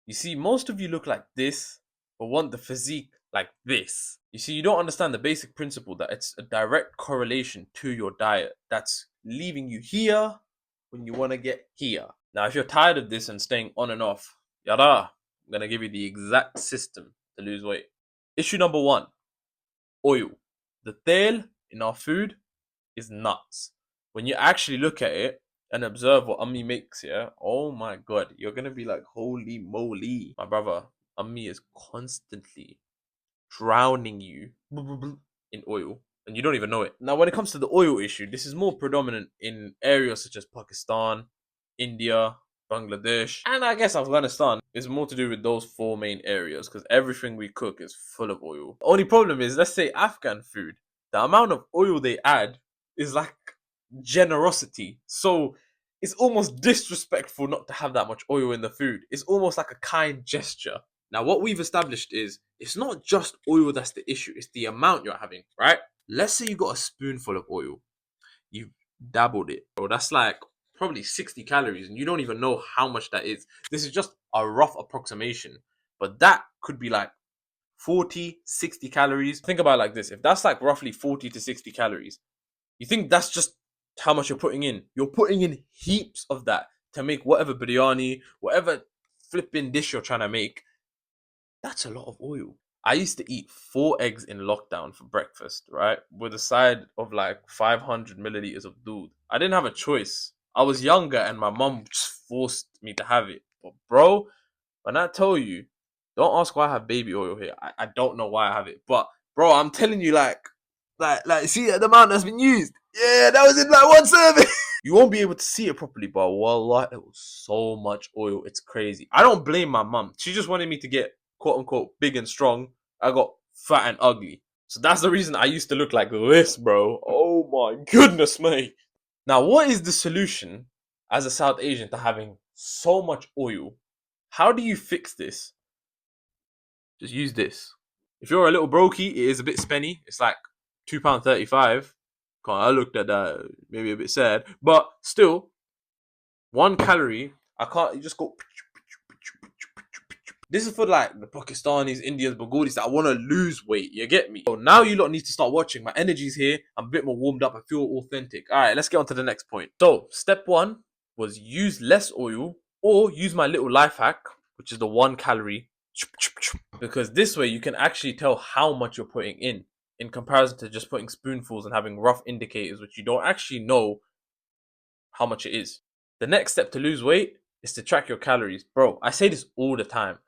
You see, most of you look like this, but want the physique like this. You see, you don't understand the basic principle that it's a direct correlation to your diet that's leaving you here when you want to get here. Now, if you're tired of this and staying on and off, yada, I'm going to give you the exact system to lose weight. Issue number one, oil. The tail in our food is nuts. When you actually look at it and observe what Ummi makes, yeah, oh my god, you're gonna be like, holy moly, my brother. Ummi is constantly drowning you in oil, and you don't even know it. Now, when it comes to the oil issue, this is more predominant in areas such as Pakistan, India, Bangladesh, and I guess Afghanistan. It's more to do with those four main areas because everything we cook is full of oil. The only problem is, let's say Afghan food, the amount of oil they add is like generosity. So it's almost disrespectful not to have that much oil in the food. It's almost like a kind gesture. Now, what we've established is it's not just oil that's the issue, it's the amount you're having, right? Let's say you got a spoonful of oil, you've dabbled it, bro. That's like probably 60 calories, and you don't even know how much that is. This is just a rough approximation, but that could be like 40, 60 calories. Think about it like this: if that's like roughly 40 to 60 calories, you think that's just how much you're putting in? You're putting in heaps of that to make whatever biryani, whatever flipping dish you're trying to make. That's a lot of oil. I used to eat 4 eggs in lockdown for breakfast, right? With a side of like 500 milliliters of doodh. I didn't have a choice. I was younger and my mom just forced me to have it. But bro, when I tell you, don't ask why I have baby oil here. I don't know why I have it. But bro, I'm telling you, see the amount that's been used. Yeah, that was in like one serving. You won't be able to see it properly, but wallah, it was so much oil. It's crazy. I don't blame my mum. She just wanted me to get quote unquote big and strong. I got fat and ugly. So that's the reason I used to look like this, bro. Oh my goodness, mate. Now, what is the solution as a South Asian to having so much oil? How do you fix this? Just use this. If you're a little brokey, it is a bit spenny. It's like £2.35. I looked at that, maybe a bit sad, but still, 1 calorie. I can't. You just go. This is for like the Pakistanis, Indians, Bengalis that want to lose weight. You get me? So now you lot need to start watching. My energy's here. I'm a bit more warmed up. I feel authentic. All right, let's get on to the next point. So step one was use less oil or use my little life hack, which is the 1 calorie. Because this way you can actually tell how much you're putting in comparison to just putting spoonfuls and having rough indicators, which you don't actually know how much it is. The next step to lose weight is to track your calories. Bro, I say this all the time.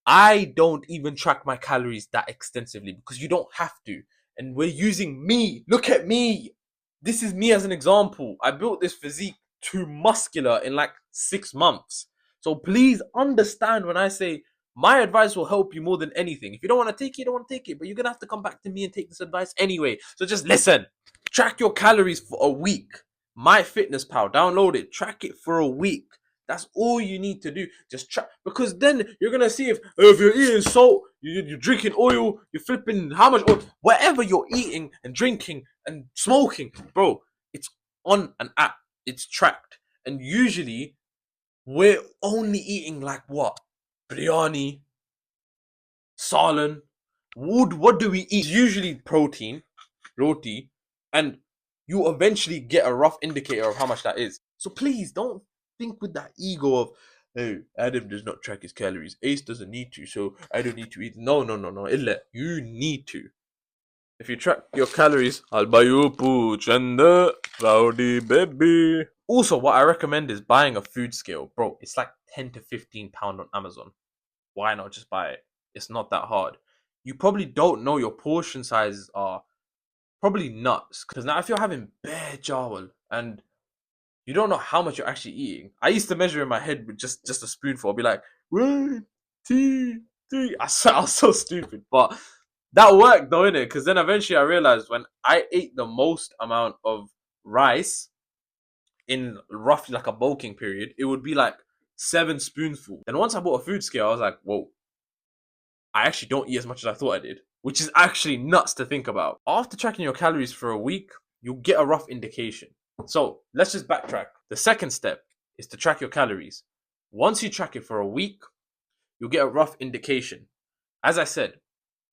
I don't even track my calories that extensively because you don't have to. And we're using me. Look at me. This is me as an example. I built this physique too muscular in like 6 months. So please understand when I say my advice will help you more than anything. If you don't want to take it, you don't want to take it. But you're going to have to come back to me and take this advice anyway. So just listen. Track your calories for a week. My Fitness Pal, download it. Track it for a week. That's all you need to do. Just try, because then you're gonna see if you're eating salt, you're drinking oil, you're flipping how much oil, whatever you're eating and drinking and smoking, bro. It's on an app. It's tracked, and usually we're only eating like what? Biryani, salan. What do we eat? It's usually protein, roti, and you eventually get a rough indicator of how much that is. So please don't think with that ego of, hey, Adam does not track his calories. Ace doesn't need to, so I don't need to eat. No, no, no, no. Illa, you need to. If you track your calories, I'll buy you pooch and the rowdy baby. Also, what I recommend is buying a food scale. Bro, it's like 10 to 15 pound on Amazon. Why not just buy it? It's not that hard. You probably don't know your portion sizes are probably nuts. Because now if you're having bare jawal and you don't know how much you're actually eating. I used to measure in my head with just a spoonful. I'd be like, 1, 2, 3. I was so stupid. But that worked though, innit? Because then eventually I realized when I ate the most amount of rice in roughly like a bulking period, it would be like 7 spoonfuls. And once I bought a food scale, I was like, whoa, I actually don't eat as much as I thought I did. Which is actually nuts to think about. After tracking your calories for a week, you'll get a rough indication. So let's just backtrack. The second step is to track your calories. Once you track it for a week, you'll get a rough indication. As I said,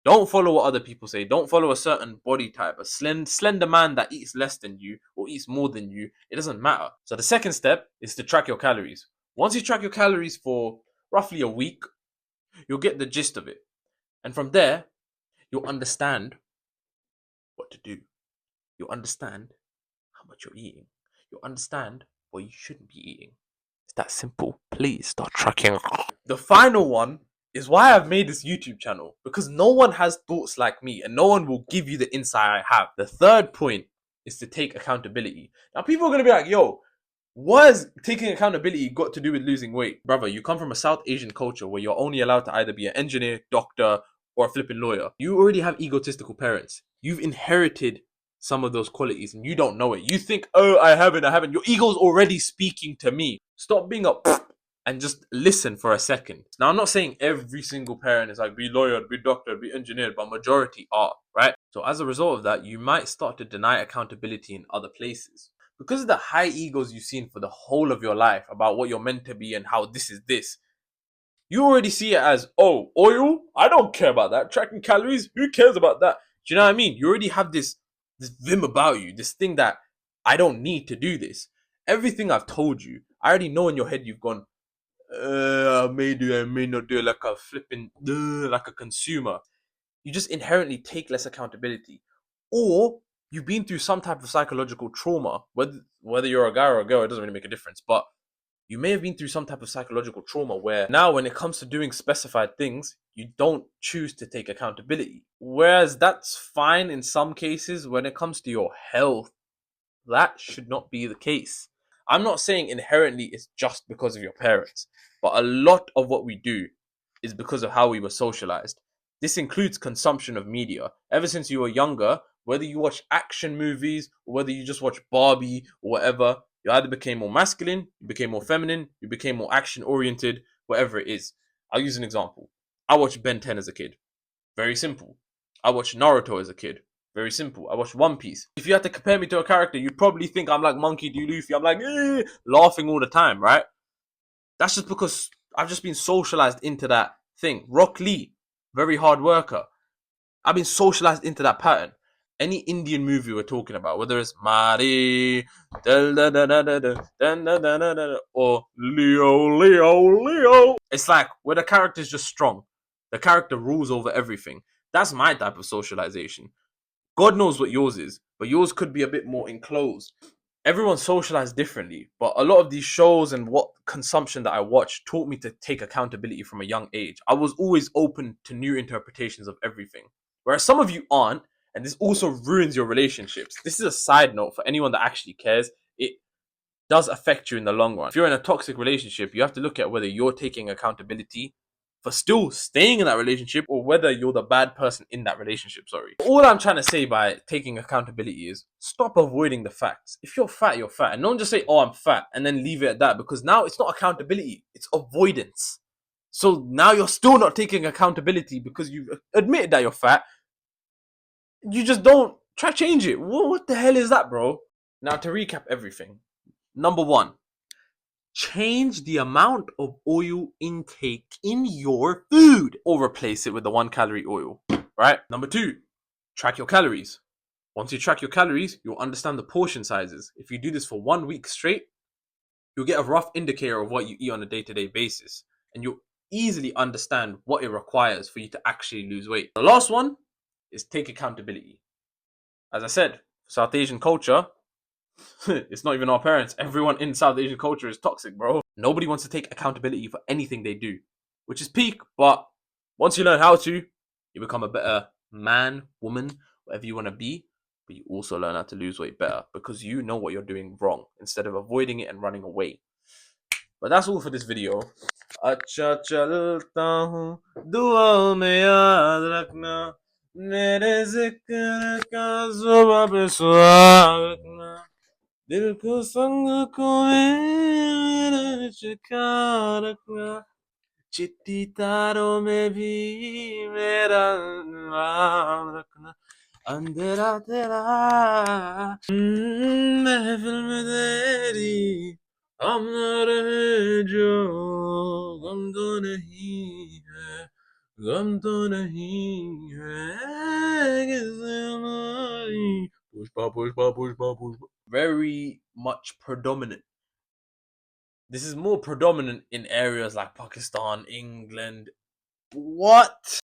don't follow what other people say. Don't follow a certain body type. A slender man that eats less than you or eats more than you, it doesn't matter. So the second step is to track your calories. Once you track your calories for roughly a week, you'll get the gist of it. And from there, you'll understand what to do. You'll understand how much you're eating. You'll understand what you shouldn't be eating. It's that simple. Please start tracking. The final one is why I've made this YouTube channel, because no one has thoughts like me and no one will give you the insight I have. The third point is to take accountability. Now, people are going to be like, yo, what has taking accountability got to do with losing weight? Brother, you come from a South Asian culture where you're only allowed to either be an engineer, doctor, or a flipping lawyer. You already have egotistical parents. You've inherited some of those qualities and you don't know it. You think, oh, I haven't. Your ego's already speaking to me. Stop being a and just listen for a second. Now, I'm not saying every single parent is like, be lawyer, be doctor, be engineer, but majority are, right? So as a result of that, you might start to deny accountability in other places. Because of the high egos you've seen for the whole of your life about what you're meant to be and how this is this, you already see it as, oh, oil? I don't care about that. Tracking calories? Who cares about that? Do you know what I mean? You already have this vim about you, this thing that I don't need to do this. Everything I've told you, I already know in your head you've gone, I may do, I may not do it, like a flipping, like a consumer. You just inherently take less accountability. Or you've been through some type of psychological trauma, whether you're a guy or a girl, it doesn't really make a difference. But you may have been through some type of psychological trauma where now when it comes to doing specified things, you don't choose to take accountability. Whereas that's fine in some cases. When it comes to your health, that should not be the case. I'm not saying inherently it's just because of your parents, but a lot of what we do is because of how we were socialized. This includes consumption of media. Ever since you were younger, whether you watch action movies or whether you just watch Barbie or whatever, you either became more masculine, you became more feminine, you became more action oriented, whatever it is. I'll use an example. I watched Ben 10 as a kid. Very simple. I watched Naruto as a kid. Very simple. I watched One Piece. If you had to compare me to a character, you'd probably think I'm like Monkey D. Luffy. I'm like, laughing all the time, right? That's just because I've just been socialized into that thing. Rock Lee, very hard worker. I've been socialized into that pattern. Any Indian movie we're talking about, whether it's Mari, or Leo, it's like where the character's just strong. The character rules over everything. That's my type of socialization. God knows what yours is, but yours could be a bit more enclosed. Everyone's socialized differently, but a lot of these shows and what consumption that I watched taught me to take accountability from a young age. I was always open to new interpretations of everything, whereas some of you aren't, and this also ruins your relationships. This is a side note for anyone that actually cares. It does affect you in the long run. If you're in a toxic relationship, you have to look at whether you're taking accountability for still staying in that relationship or whether you're the bad person in that relationship. Sorry. All I'm trying to say by taking accountability is stop avoiding the facts. If you're fat, you're fat. And don't just say, oh, I'm fat, and then leave it at that, because now it's not accountability, it's avoidance. So now you're still not taking accountability because you've admitted that you're fat. You just don't try to change it. What the hell is that, bro? Now, to recap everything. Number one, change the amount of oil intake in your food or replace it with the 1 calorie oil, right? Number two, track your calories. Once you track your calories, you'll understand the portion sizes. If you do this for 1 week straight, you'll get a rough indicator of what you eat on a day-to-day basis, and you'll easily understand what it requires for you to actually lose weight. The last one is take accountability. As I said, South Asian culture, it's not even our parents. Everyone in South Asian culture is toxic, bro. Nobody wants to take accountability for anything they do, which is peak. But once you learn how to, you become a better man, woman, whatever you want to be. But you also learn how to lose weight better because you know what you're doing wrong instead of avoiding it and running away. But that's all for this video. अच्छा चलता हूँ दुआ में याद रखना मेरे जिक्र का सुबह पे सुहाग रखना दिल को संग को मेरे चिपका रखना चिट्ठी तारों में भी मेरा नाम रखना अंधेरा तेरा महफिल में तेरी I'm not a hedgehog. I'm gonna hear. I'm gonna hear. Pushpa. Very much predominant. This is more predominant in areas like Pakistan, England. What?